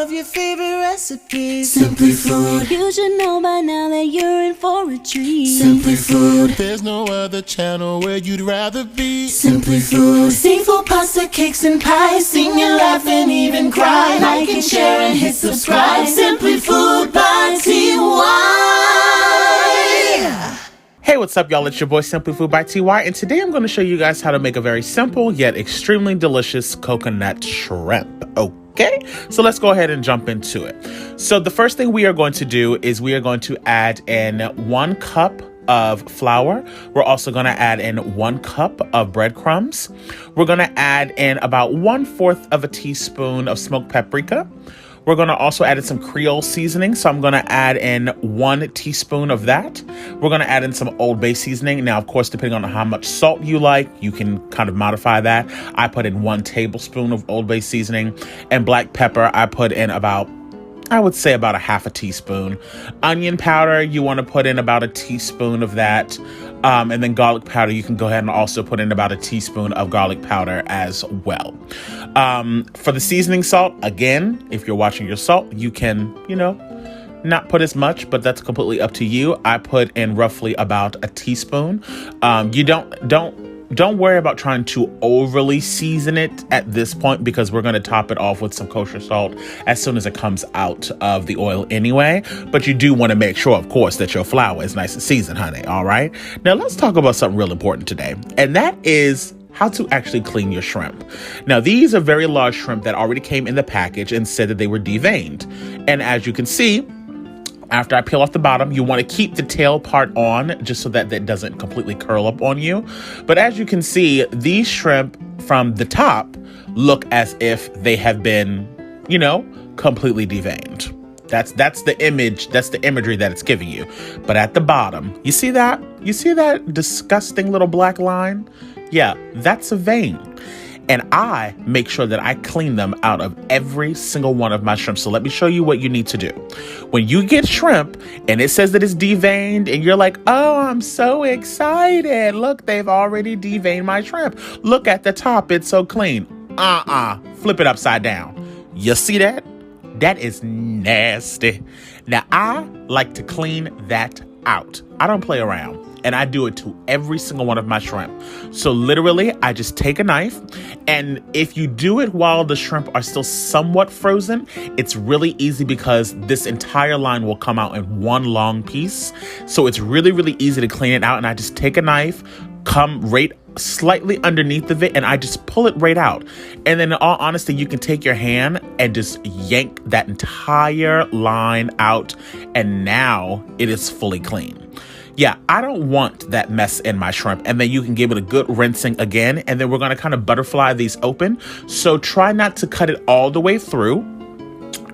of your favorite recipes. Simply Food. You should know by now that you're in for a treat. Simply Food. There's no other channel where you'd rather be. Simply Food. Seafood, pasta, cakes, and pies. Sing and laugh and even cry. Like and share and hit subscribe. Simply Food by TY. Hey, what's up, y'all? It's your boy Simply Food by TY, and today I'm going to show you guys how to make a very simple yet extremely delicious coconut shrimp. Okay, so let's go ahead and jump into it. So the first thing we are going to do is we are going to add in 1 cup of flour. We're also going to add in 1 cup of breadcrumbs. We're going to add in about 1/4 of a teaspoon of smoked paprika. We're going to also add in some Creole seasoning. So I'm going to add in 1 teaspoon of that. We're going to add in some Old Bay seasoning. Now, of course, depending on how much salt you like, you can kind of modify that. I put in 1 tablespoon of Old Bay seasoning, and black pepper, I put in about, I would say about 1/2 teaspoon. Onion powder, you want to put in about 1 teaspoon of that. And then garlic powder, you can go ahead and also put in about 1 teaspoon of garlic powder as well. For the seasoning salt, again, if you're watching your salt, you can, not put as much, but that's completely up to you. I put in roughly about 1 teaspoon. You don't worry about trying to overly season it at this point, because we're going to top it off with some kosher salt as soon as it comes out of the oil anyway. But you do want to make sure, of course, that your flour is nice and seasoned, honey. All right. Now let's talk about something real important today, and that is how to actually clean your shrimp. Now, these are very large shrimp that already came in the package and said that they were deveined. And as you can see, after I peel off the bottom, you want to keep the tail part on just so that that doesn't completely curl up on you. But as you can see, these shrimp from the top look as if they have been, completely deveined. That's the image, that's the imagery that it's giving you. But at the bottom, you see that? You see that disgusting little black line? Yeah, that's a vein. And I make sure that I clean them out of every single one of my shrimp. So let me show you what you need to do. When you get shrimp and it says that it's deveined and you're like, oh, I'm so excited. Look, they've already deveined my shrimp. Look at the top. It's so clean. Flip it upside down. You see that? That is nasty. Now, I like to clean that out. I don't play around. And I do it to every single one of my shrimp. So literally, I just take a knife, and if you do it while the shrimp are still somewhat frozen, it's really easy because this entire line will come out in one long piece. So it's really, really easy to clean it out. And I just take a knife, come right slightly underneath of it, and I just pull it right out. And then in all honesty, you can take your hand and just yank that entire line out, and now it is fully clean. Yeah, I don't want that mess in my shrimp. And then you can give it a good rinsing again. And then we're going to kind of butterfly these open. So try not to cut it all the way through.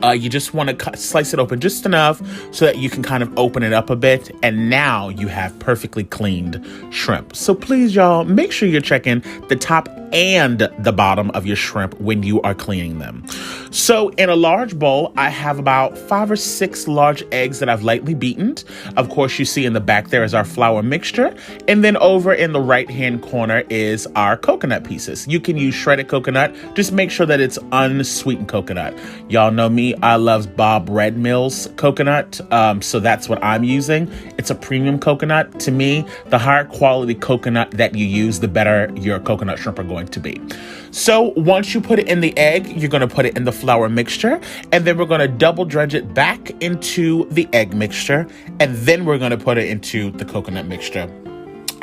You just want to slice it open just enough so that you can kind of open it up a bit. And now you have perfectly cleaned shrimp. So please, y'all, make sure you're checking the top and the bottom of your shrimp when you are cleaning them. So in a large bowl, I have about 5 or 6 large eggs that I've lightly beaten. Of course, you see in the back there is our flour mixture. And then over in the right-hand corner is our coconut pieces. You can use shredded coconut. Just make sure that it's unsweetened coconut. Y'all know me. I love Bob Red Mill's coconut. So that's what I'm using. It's a premium coconut. To me, the higher quality coconut that you use, the better your coconut shrimp are going to be. So once you put it in the egg, you're going to put it in the flour mixture, and then we're going to double dredge it back into the egg mixture, and then we're going to put it into the coconut mixture.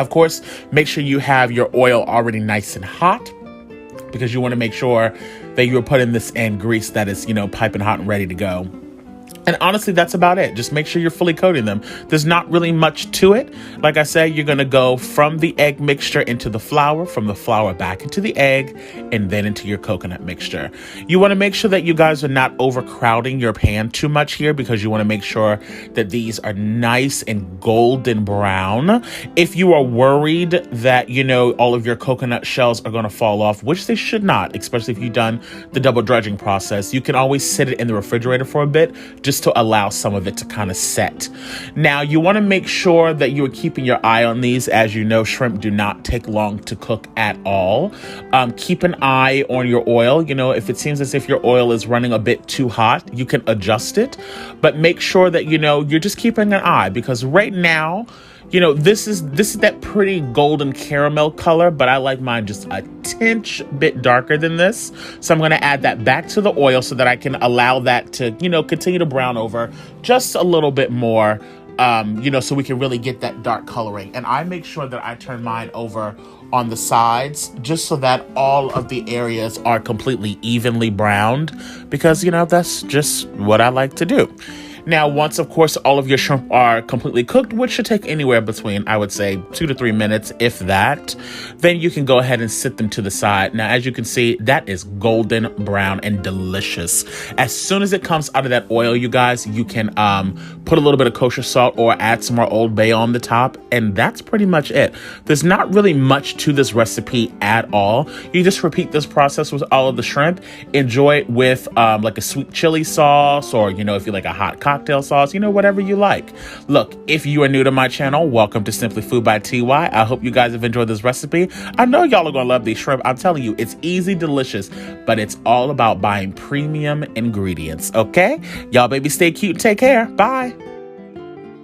Of course, make sure you have your oil already nice and hot, because you want to make sure that you're putting this in grease that is, piping hot and ready to go. And honestly, that's about it. Just make sure you're fully coating them. There's not really much to it. Like I said, you're going to go from the egg mixture into the flour, from the flour back into the egg, and then into your coconut mixture. You want to make sure that you guys are not overcrowding your pan too much here, because you want to make sure that these are nice and golden brown. If you are worried that, all of your coconut shells are going to fall off, which they should not, especially if you've done the double dredging process, you can always sit it in the refrigerator for a bit, just just to allow some of it to kind of set. Now, you want to make sure that you are keeping your eye on these. As you know, shrimp do not take long to cook at all. Keep an eye on your oil. You know, if it seems as if your oil is running a bit too hot, you can adjust it, but make sure that, you know, you're just keeping an eye, because right now, you know, this is that pretty golden caramel color, but I like mine just a tinge bit darker than this. So I'm going to add that back to the oil so that I can allow that to, you know, continue to brown over just a little bit more, you know, so we can really get that dark coloring. And I make sure that I turn mine over on the sides just so that all of the areas are completely evenly browned, because, you know, that's just what I like to do. Now, once, of course, all of your shrimp are completely cooked, which should take anywhere between, I would say, 2 to 3 minutes, if that, then you can go ahead and sit them to the side. Now, as you can see, that is golden brown and delicious. As soon as it comes out of that oil, you guys, you can put a little bit of kosher salt or add some more Old Bay on the top, and that's pretty much it. There's not really much to this recipe at all. You just repeat this process with all of the shrimp. Enjoy it with like a sweet chili sauce, or, you know, if you like a hot cocktail sauce, you know, whatever you like. Look, if you are new to my channel, welcome to Simply Food by TY. I hope you guys have enjoyed this recipe. I know y'all are gonna love these shrimp. I'm telling you, it's easy, delicious, but it's all about buying premium ingredients, okay? Y'all baby, stay cute and take care. Bye.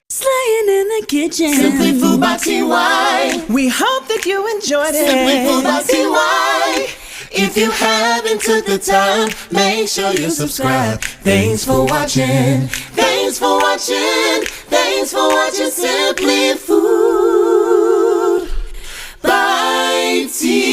Slaying in the kitchen. Simply Food by TY. We hope that you enjoyed it. Simply Food by TY. If you haven't took the time, make sure you subscribe. Thanks for watching. Thanks for watching. Thanks for watching Simply Food by TY.